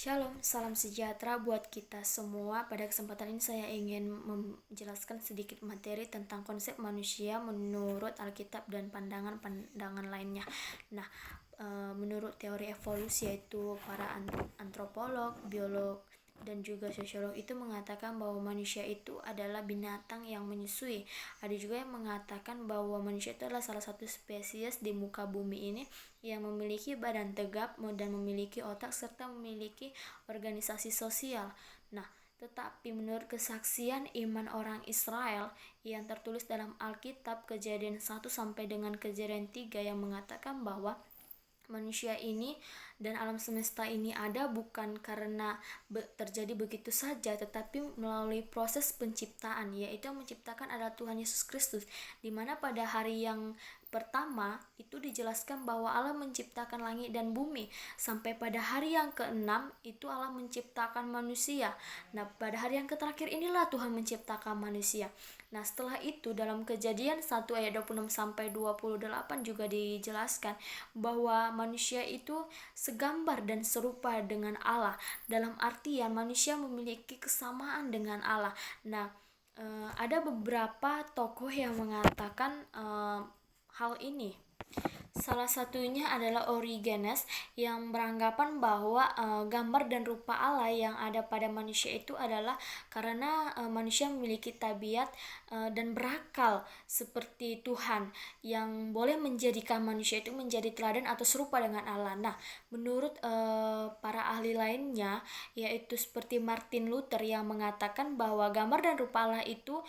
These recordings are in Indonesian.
Shalom, salam sejahtera buat kita semua. Pada kesempatan ini saya ingin menjelaskan sedikit materi tentang konsep manusia menurut Alkitab dan pandangan-pandangan lainnya. Nah, menurut teori evolusi, yaitu para antropolog, biolog, dan juga sosiolog itu mengatakan bahwa manusia itu adalah binatang yang menyusui. Ada juga yang mengatakan bahwa manusia itu adalah salah satu spesies di muka bumi ini yang memiliki badan tegap dan memiliki otak serta memiliki organisasi sosial. Nah, tetapi menurut kesaksian iman orang Israel yang tertulis dalam Alkitab Kejadian 1 sampai dengan Kejadian 3 yang mengatakan bahwa manusia ini dan alam semesta ini ada bukan karena terjadi begitu saja, tetapi melalui proses penciptaan, yaitu yang menciptakan adalah Tuhan Yesus Kristus, di mana pada hari yang pertama itu dijelaskan bahwa Allah menciptakan langit dan bumi. Sampai pada hari yang keenam itu Allah menciptakan manusia. Nah, pada hari yang terakhir inilah Tuhan menciptakan manusia. Nah, setelah itu dalam Kejadian 1 ayat 26 sampai 28 juga dijelaskan bahwa manusia itu segambar dan serupa dengan Allah. Dalam artian manusia memiliki kesamaan dengan Allah. Nah, ada beberapa tokoh yang mengatakan hal ini. Salah satunya adalah Origenes yang beranggapan bahwa gambar dan rupa Allah yang ada pada manusia itu adalah karena manusia memiliki tabiat dan berakal seperti Tuhan yang boleh menjadikan manusia itu menjadi teladan atau serupa dengan Allah. Nah, menurut para ahli lainnya yaitu seperti Martin Luther yang mengatakan bahwa gambar dan rupa Allah itu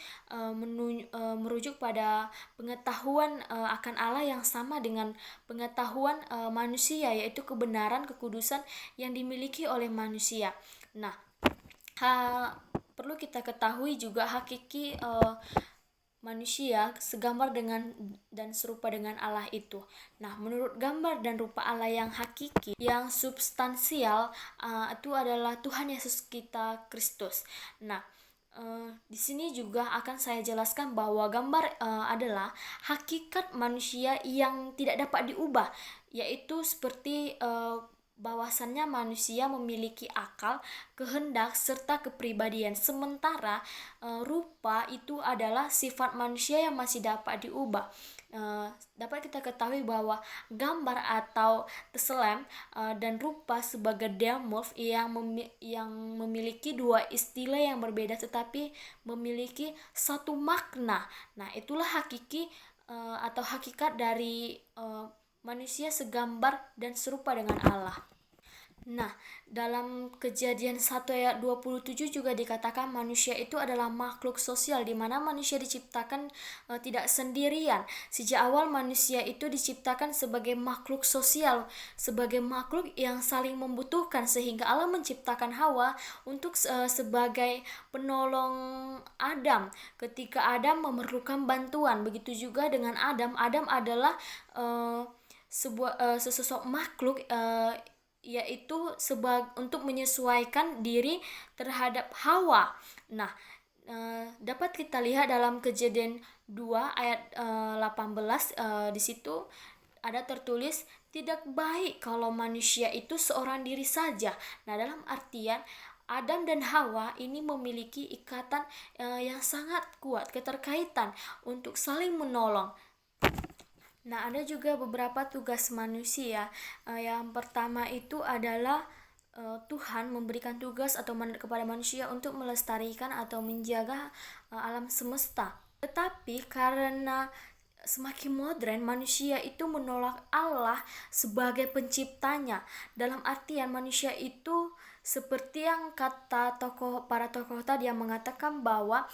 merujuk pada pengetahuan akan Allah yang sama dengan pengetahuan manusia, yaitu kebenaran, kekudusan yang dimiliki oleh manusia. Nah, perlu kita ketahui juga hakiki manusia segambar dengan dan serupa dengan Allah itu. Nah, menurut gambar dan rupa Allah yang hakiki, yang substansial itu adalah Tuhan Yesus kita Kristus. Nah, di sini juga akan saya jelaskan bahwa gambar adalah hakikat manusia yang tidak dapat diubah, yaitu seperti bahwasannya manusia memiliki akal, kehendak, serta kepribadian. Sementara rupa itu adalah sifat manusia yang masih dapat diubah. Dapat kita ketahui bahwa gambar atau tselem dan rupa sebagai diamorf yang memiliki dua istilah yang berbeda tetapi memiliki satu makna. Nah, itulah hakiki atau hakikat dari manusia segambar dan serupa dengan Allah. Nah, dalam Kejadian 1 ayat 27 juga dikatakan manusia itu adalah makhluk sosial, di mana manusia diciptakan tidak sendirian. Sejak awal manusia itu diciptakan sebagai makhluk sosial, sebagai makhluk yang saling membutuhkan, sehingga Allah menciptakan Hawa untuk sebagai penolong Adam ketika Adam memerlukan bantuan. Begitu juga dengan Adam. Adam adalah sesosok makhluk yaitu untuk menyesuaikan diri terhadap Hawa. Nah, dapat kita lihat dalam Kejadian 2 ayat 18 di situ ada tertulis tidak baik kalau manusia itu seorang diri saja. Nah, dalam artian Adam dan Hawa ini memiliki ikatan yang sangat kuat, keterkaitan untuk saling menolong. Nah, ada juga beberapa tugas manusia. Yang pertama itu adalah Tuhan memberikan tugas atau mandat kepada manusia untuk melestarikan atau menjaga alam semesta. Tetapi karena semakin modern, manusia itu menolak Allah sebagai penciptanya. Dalam artian manusia itu seperti yang kata para tokoh tadi yang mengatakan bahwa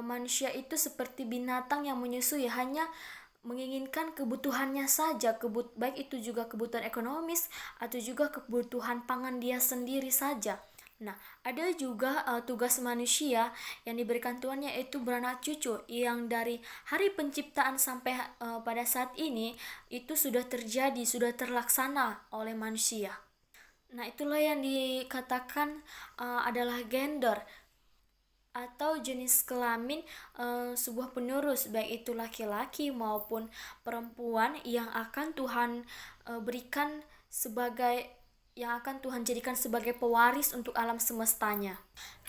manusia itu seperti binatang yang menyusui, hanya menginginkan kebutuhannya saja, baik itu juga kebutuhan ekonomis atau juga kebutuhan pangan dia sendiri saja. Nah, ada juga tugas manusia yang diberikan Tuhan, yaitu beranak cucu, yang dari hari penciptaan sampai pada saat ini itu sudah terjadi, sudah terlaksana oleh manusia. Nah, itulah yang dikatakan adalah gender atau jenis kelamin sebuah penerus, baik itu laki-laki maupun perempuan, yang akan Tuhan berikan sebagai yang akan Tuhan jadikan sebagai pewaris untuk alam semestanya.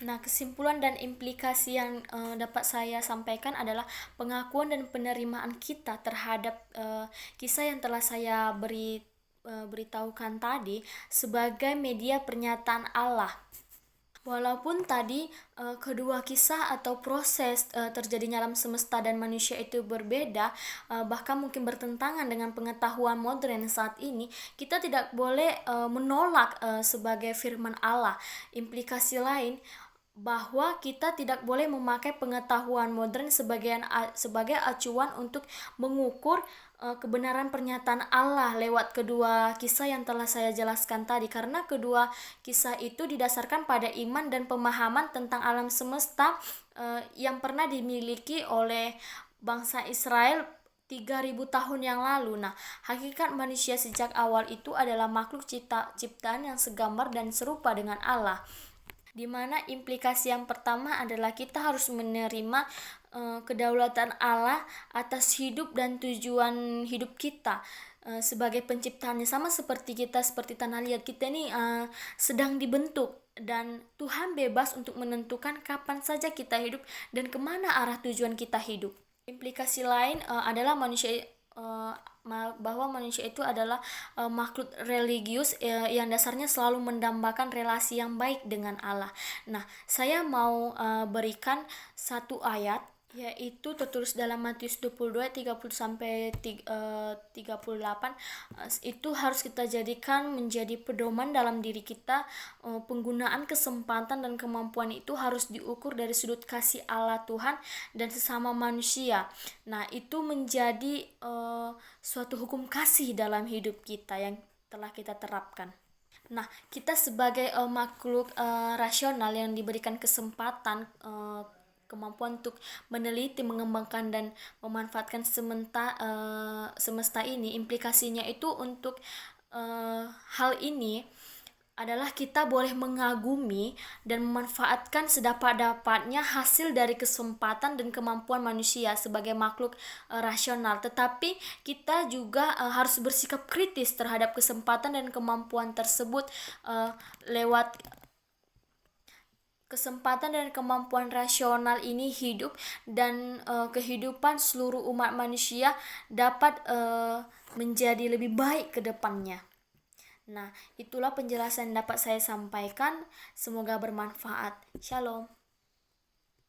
Nah, kesimpulan dan implikasi yang dapat saya sampaikan adalah pengakuan dan penerimaan kita terhadap kisah yang telah saya beritahukan tadi sebagai media pernyataan Allah. Walaupun tadi kedua kisah atau proses terjadinya alam semesta dan manusia itu berbeda, bahkan mungkin bertentangan dengan pengetahuan modern saat ini, kita tidak boleh menolak sebagai firman Allah. Implikasi lain bahwa kita tidak boleh memakai pengetahuan modern sebagai acuan untuk mengukur kebenaran pernyataan Allah lewat kedua kisah yang telah saya jelaskan tadi, karena kedua kisah itu didasarkan pada iman dan pemahaman tentang alam semesta yang pernah dimiliki oleh bangsa Israel 3000 tahun yang lalu. Nah, hakikat manusia sejak awal itu adalah makhluk ciptaan yang segambar dan serupa dengan Allah, di mana implikasi yang pertama adalah kita harus menerima kedaulatan Allah atas hidup dan tujuan hidup kita sebagai penciptaannya. Sama seperti kita, seperti tanah liat, kita ini sedang dibentuk dan Tuhan bebas untuk menentukan kapan saja kita hidup dan kemana arah tujuan kita hidup. Implikasi lain adalah bahwa manusia itu adalah makhluk religius yang dasarnya selalu mendambakan relasi yang baik dengan Allah. Nah, saya mau berikan satu ayat, yaitu tertulis dalam Matius 22 30 sampai 38. Itu harus kita jadikan menjadi pedoman dalam diri kita. Penggunaan kesempatan dan kemampuan itu harus diukur dari sudut kasih Allah Tuhan dan sesama manusia. Nah, itu menjadi suatu hukum kasih dalam hidup kita yang telah kita terapkan. Nah, kita sebagai makhluk rasional yang diberikan kesempatan kemampuan untuk meneliti, mengembangkan dan memanfaatkan semesta ini, implikasinya itu untuk hal ini adalah kita boleh mengagumi dan memanfaatkan sedapat-dapatnya hasil dari kesempatan dan kemampuan manusia sebagai makhluk rasional. Tetapi kita juga harus bersikap kritis terhadap kesempatan dan kemampuan tersebut lewat kesempatan dan kemampuan rasional ini hidup dan kehidupan seluruh umat manusia dapat menjadi lebih baik ke depannya. Nah, itulah penjelasan yang dapat saya sampaikan. Semoga bermanfaat. Shalom.